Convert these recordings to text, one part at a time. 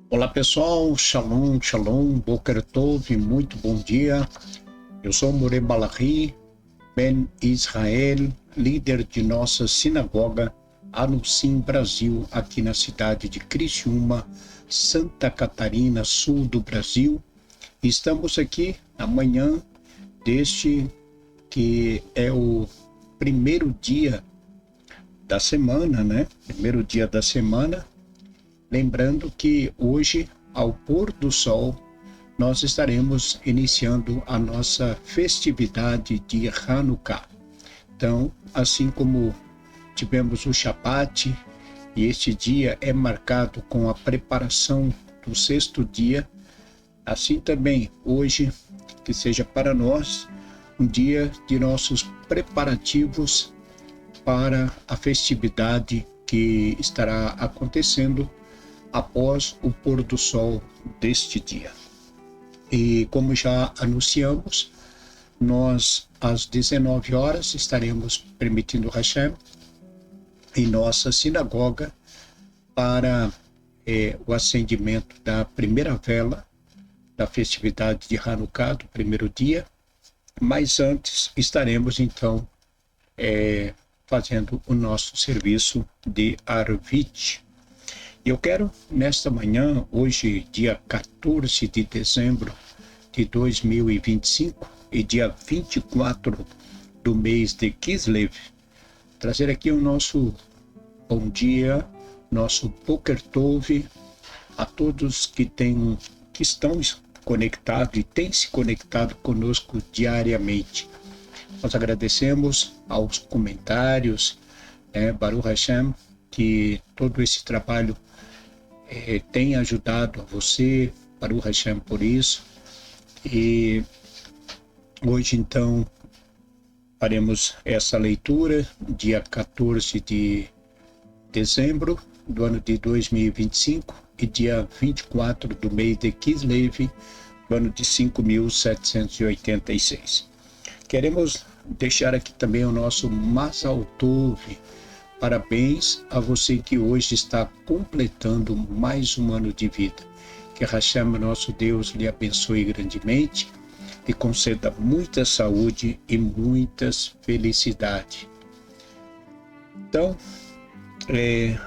Olá pessoal, Shalom, Shalom, Boker Tov, muito bom dia. Eu sou Moré Balahi, Ben Israel, líder de nossa sinagoga Anusim Brasil, aqui na cidade de Criciúma, Santa Catarina, sul do Brasil. Estamos aqui amanhã deste que é o primeiro dia da semana, né? Primeiro dia da semana. Lembrando que hoje, ao pôr do sol, nós estaremos iniciando a nossa festividade de Hanukkah. Então, assim como tivemos o Shabbat, e este dia é marcado com a preparação do sexto dia, assim também hoje, que seja para nós um dia de nossos preparativos para a festividade que estará acontecendo após o pôr do sol deste dia. E como já anunciamos, nós às 19 horas estaremos permitindo Hashem em nossa sinagoga para o acendimento da primeira vela da festividade de Hanukkah, do primeiro dia, mas antes estaremos então fazendo o nosso serviço de Arvit. Eu quero, nesta manhã, hoje, dia 14 de dezembro de 2025 e dia 24 do mês de Kislev, trazer aqui o nosso bom dia, nosso Boker Tov, a todos que estão conectados e têm se conectado conosco diariamente. Nós agradecemos aos comentários, Baruch Hashem, que todo esse trabalho tem ajudado a você, Baruch Hashem, por isso. E hoje, então, faremos essa leitura, dia 14 de dezembro do ano de 2025 e dia 24 do mês de Kislev, do ano de 5.786. Queremos deixar aqui também o nosso Mazal Tov. Parabéns a você que hoje está completando mais um ano de vida. Que Hashem, nosso Deus, lhe abençoe grandemente, lhe conceda muita saúde e muitas felicidades. Então,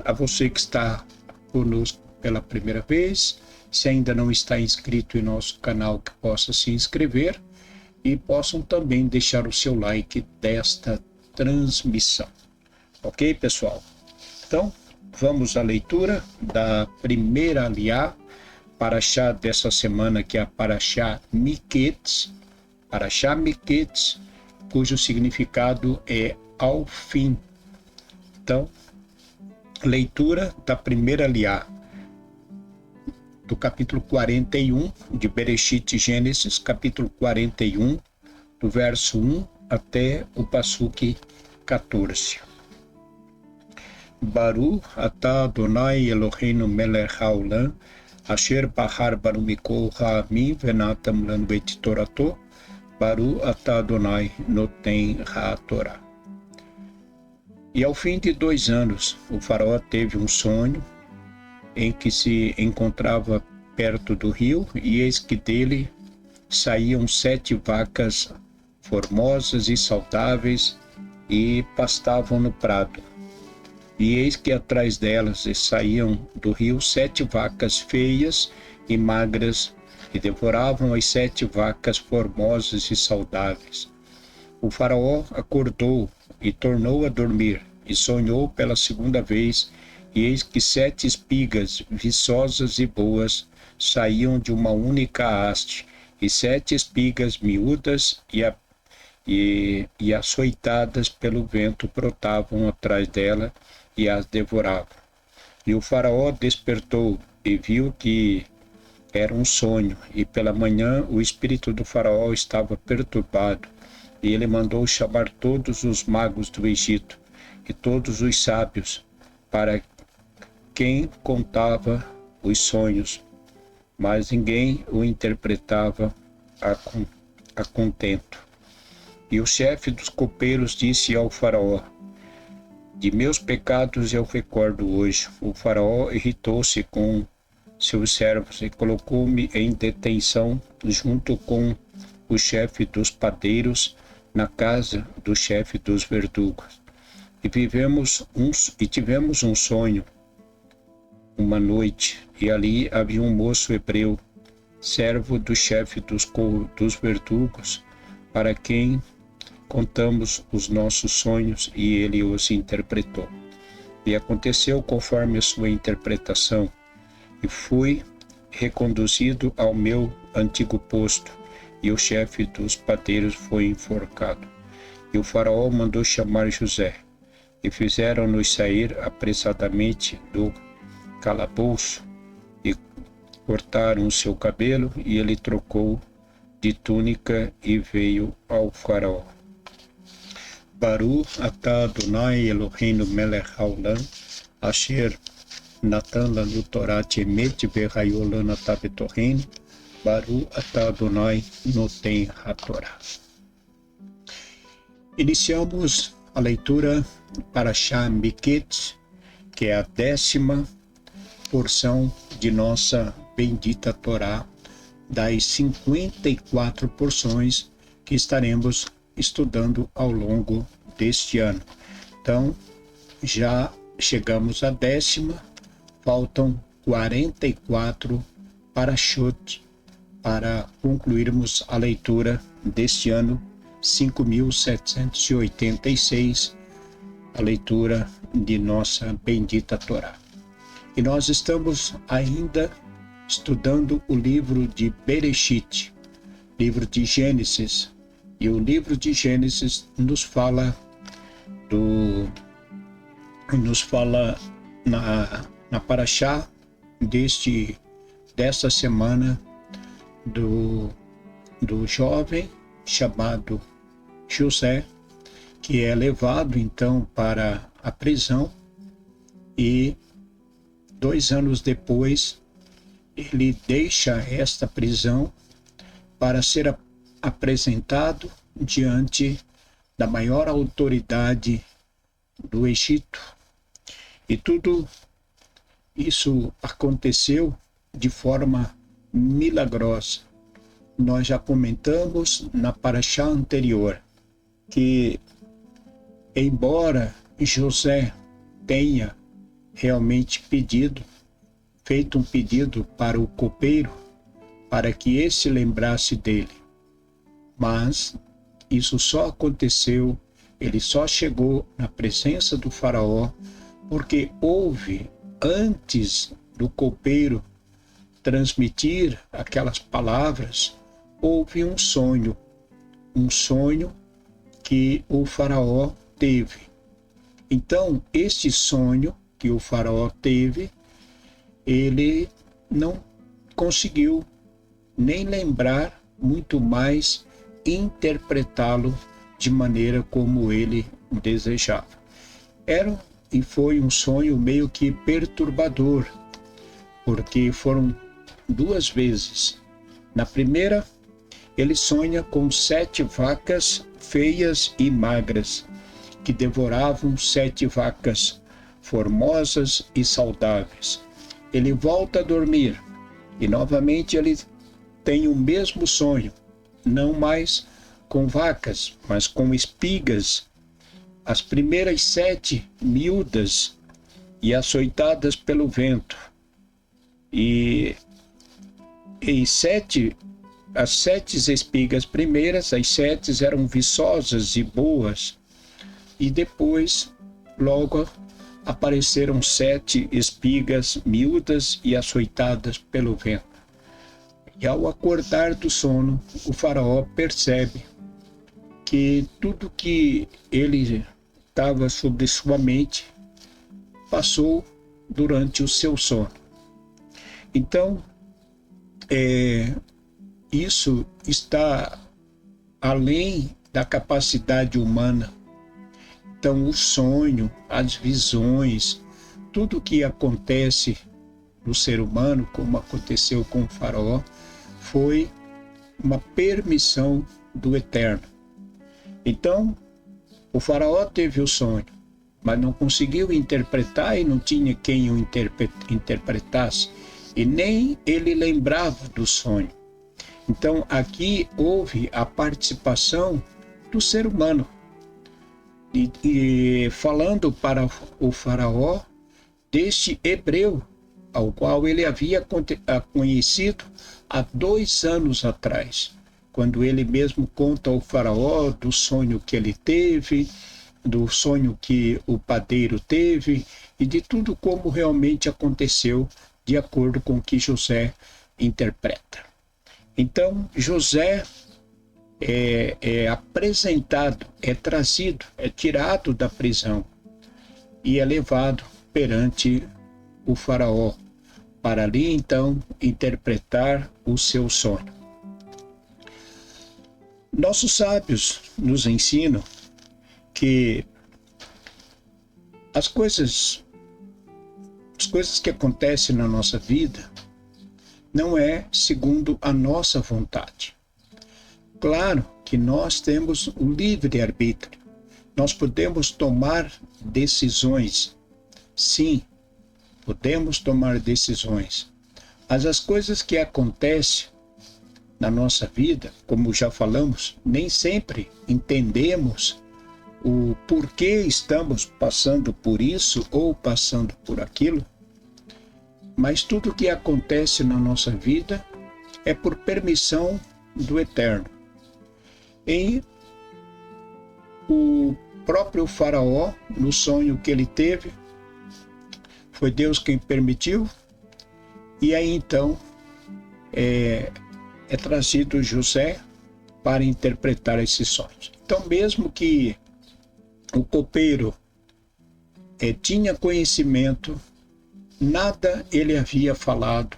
a você que está conosco pela primeira vez, se ainda não está inscrito em nosso canal, que possa se inscrever e possam também deixar o seu like desta transmissão. Ok, pessoal? Então, vamos à leitura da primeira aliá, Parashá dessa semana, que é a Parashá Miketz, cujo significado é ao fim. Então, leitura da primeira aliá, do capítulo 41 de Bereshit Gênesis, capítulo 41, do verso 1 até o Passuque 14. Baruch atah Adonai Eloheinu melech haolam, asher bahar banu mikol ha'amim venatam lanu et torato, Baruch atah Adonai noten ha'torah. E ao fim de 2 anos, o faraó teve um sonho em que se encontrava perto do rio, e eis que dele saíam 7 vacas formosas e saudáveis e pastavam no prado. E eis que atrás delas saíam do rio 7 vacas feias e magras, e devoravam as 7 vacas formosas e saudáveis. O faraó acordou e tornou a dormir, e sonhou pela segunda vez, e eis que 7 espigas viçosas e boas saíam de uma única haste, e 7 espigas miúdas e açoitadas pelo vento brotavam atrás dela, e as devoravam. E o faraó despertou e viu que era um sonho, e pela manhã o espírito do faraó estava perturbado, e ele mandou chamar todos os magos do Egito e todos os sábios, para quem contava os sonhos, mas ninguém o interpretava a contento. E o chefe dos copeiros disse ao faraó: de meus pecados eu recordo hoje. O faraó irritou-se com seus servos e colocou-me em detenção junto com o chefe dos padeiros na casa do chefe dos verdugos. E tivemos um sonho uma noite, e ali havia um moço hebreu, servo do chefe dos verdugos, para quem contamos os nossos sonhos, e ele os interpretou. E aconteceu conforme a sua interpretação, e fui reconduzido ao meu antigo posto, e o chefe dos padeiros foi enforcado. E o faraó mandou chamar José, e fizeram-nos sair apressadamente do calabouço, e cortaram o seu cabelo, e ele trocou de túnica e veio ao faraó. Baru atah Adonai Eloheinu melech haolam, asher natan lanu Torat emet vehayo lanu atah betoreinu, Baru atah Adonai noten hatorá. Iniciamos a leitura para Parashá Miketz, que é a 10ª porção de nossa bendita Torá, das 54 porções que estaremos estudando ao longo deste ano. Então, já chegamos à 10ª, faltam 44 parashot para concluirmos a leitura deste ano 5.786, a leitura de nossa bendita Torá. E nós estamos ainda estudando o livro de Bereshit, livro de Gênesis. E o livro de Gênesis nos fala na Parashá dessa semana do jovem chamado José, que é levado então para a prisão, e 2 anos depois ele deixa esta prisão para ser apresentado diante da maior autoridade do Egito. E tudo isso aconteceu de forma milagrosa. Nós já comentamos na Parashá anterior que, embora José tenha realmente feito um pedido para o copeiro, para que esse lembrasse dele, mas isso só aconteceu, ele só chegou na presença do faraó, porque houve, antes do copeiro transmitir aquelas palavras, houve um sonho que o faraó teve. Então, esse sonho que o faraó teve, ele não conseguiu nem lembrar, muito mais interpretá-lo de maneira como ele desejava. E foi um sonho meio que perturbador, porque foram 2 vezes. Na primeira, ele sonha com 7 vacas feias e magras, que devoravam 7 vacas formosas e saudáveis. Ele volta a dormir e novamente ele tem o mesmo sonho, não mais com vacas, mas com espigas, as primeiras 7 miúdas e açoitadas pelo vento. E as 7 espigas primeiras, as 7 eram viçosas e boas, e depois, logo, apareceram 7 espigas miúdas e açoitadas pelo vento. E ao acordar do sono, o faraó percebe que tudo que ele estava sobre sua mente passou durante o seu sono. Então, isso está além da capacidade humana. Então, o sonho, as visões, tudo que acontece no ser humano, como aconteceu com o faraó, foi uma permissão do Eterno. Então, o faraó teve o sonho, mas não conseguiu interpretar e não tinha quem o interpretasse. e nem ele lembrava do sonho. Então aqui houve a participação do ser humano, e falando para o faraó deste hebreu, ao qual ele havia conhecido há 2 anos atrás, quando ele mesmo conta ao faraó do sonho que ele teve, do sonho que o padeiro teve e de tudo como realmente aconteceu, de acordo com o que José interpreta. Então, José é apresentado, é trazido, é tirado da prisão e é levado perante o faraó, para ali então interpretar o seu sonho. Nossos sábios nos ensinam que as coisas que acontecem na nossa vida não é segundo a nossa vontade. Claro que nós temos o livre-arbítrio. Nós podemos tomar decisões. Sim, podemos tomar decisões. Mas as coisas que acontecem na nossa vida, como já falamos, nem sempre entendemos o porquê estamos passando por isso ou passando por aquilo. Mas tudo que acontece na nossa vida é por permissão do Eterno. E o próprio faraó, no sonho que ele teve, foi Deus quem permitiu, e aí então é trazido José para interpretar esses sonhos. Então, mesmo que o copeiro tinha conhecimento, nada ele havia falado,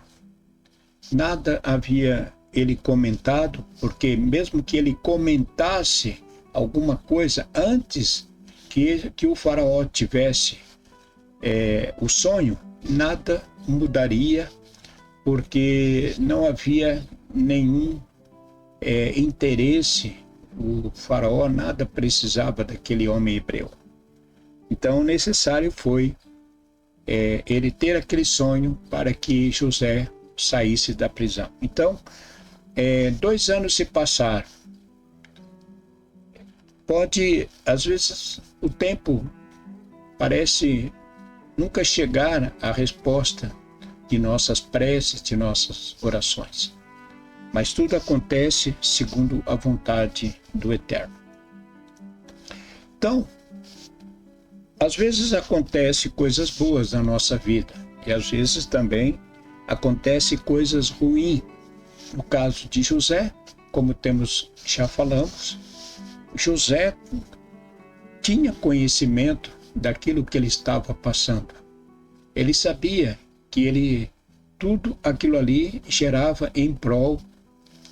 nada havia ele comentado, porque mesmo que ele comentasse alguma coisa antes que o faraó tivesse o sonho, nada mudaria, porque não havia nenhum interesse. O faraó nada precisava daquele homem hebreu. Então necessário foi ele ter aquele sonho para que José saísse da prisão. Então 2 anos se passaram. Às vezes o tempo parece nunca chegar à resposta de nossas preces, de nossas orações. Mas tudo acontece segundo a vontade do Eterno. Então, às vezes acontecem coisas boas na nossa vida, e às vezes também acontecem coisas ruins. No caso de José, como já falamos, José tinha conhecimento daquilo que ele estava passando. Ele sabia que tudo aquilo ali gerava em prol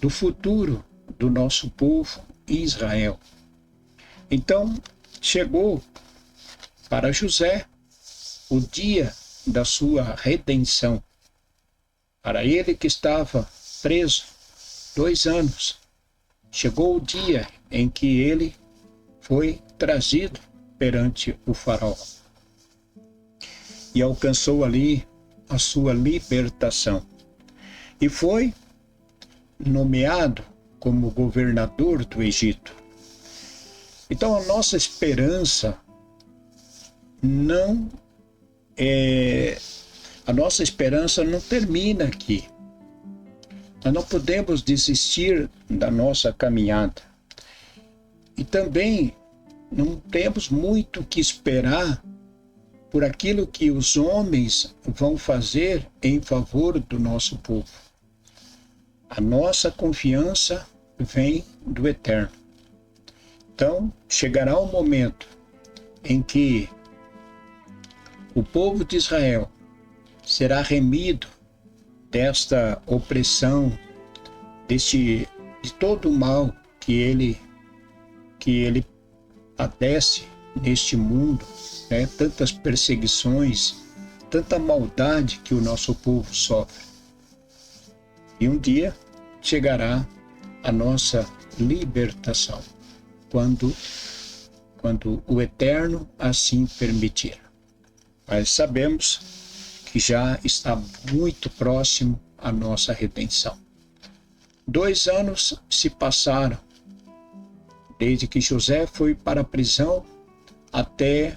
do futuro do nosso povo Israel. Então, chegou para José o dia da sua redenção. Para ele que estava preso 2 anos, chegou o dia em que ele foi trazido perante o faraó e alcançou ali a sua libertação. E foi nomeado como governador do Egito. Então a nossa esperança não termina aqui. Nós não podemos desistir da nossa caminhada. E também não temos muito que esperar por aquilo que os homens vão fazer em favor do nosso povo. A nossa confiança vem do Eterno. Então, chegará um momento em que o povo de Israel será remido desta opressão, de todo o mal que ele padece neste mundo, né? Tantas perseguições, tanta maldade que o nosso povo sofre. E um dia chegará a nossa libertação, quando o Eterno assim permitir. Mas sabemos que já está muito próximo à nossa redenção. 2 anos se passaram, desde que José foi para a prisão até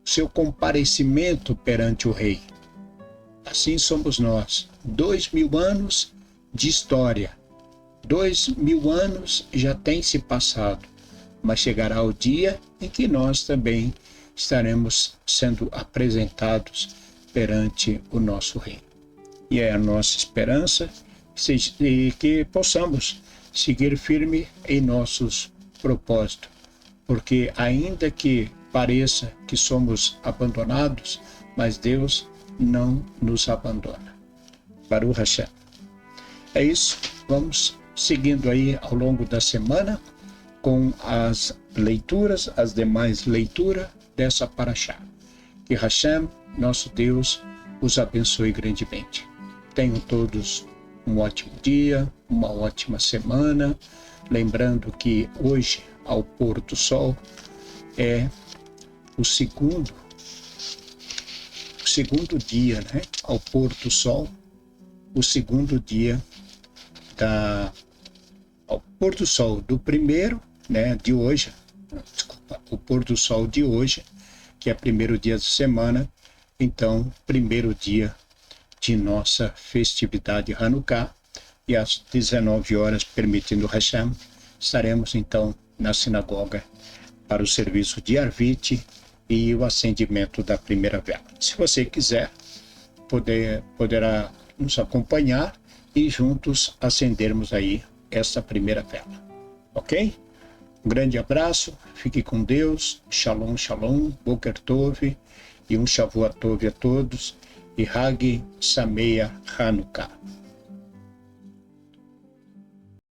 seu comparecimento perante o rei. Assim somos nós. 2000 anos de história. 2000 anos já têm se passado, mas chegará o dia em que nós também estaremos sendo apresentados perante o nosso rei. E é a nossa esperança que possamos seguir firme em nossos propósitos, porque ainda que pareça que somos abandonados, mas Deus não nos abandona. Baruch Hashem. É isso, vamos seguindo aí ao longo da semana com as leituras, as demais leituras dessa paraxá. Que Hashem, nosso Deus, os abençoe grandemente. Tenham todos um ótimo dia, uma ótima semana. Lembrando que hoje, ao pôr do sol, é o segundo dia, né? Ao pôr do sol, o segundo dia ao pôr do sol do primeiro, né? De hoje, o pôr do sol de hoje, que é primeiro dia da semana, então, primeiro dia de nossa festividade Hanukkah, e às 19 horas, permitindo Hashem, estaremos então na sinagoga para o serviço de Arvit e o acendimento da primeira vela. Se você quiser, poderá nos acompanhar e juntos acendermos aí essa primeira vela. Ok? Um grande abraço, fique com Deus, Shalom, Shalom, Boker Tov, e um Shavuot Tov a todos, e Hag Sameach Hanukkah.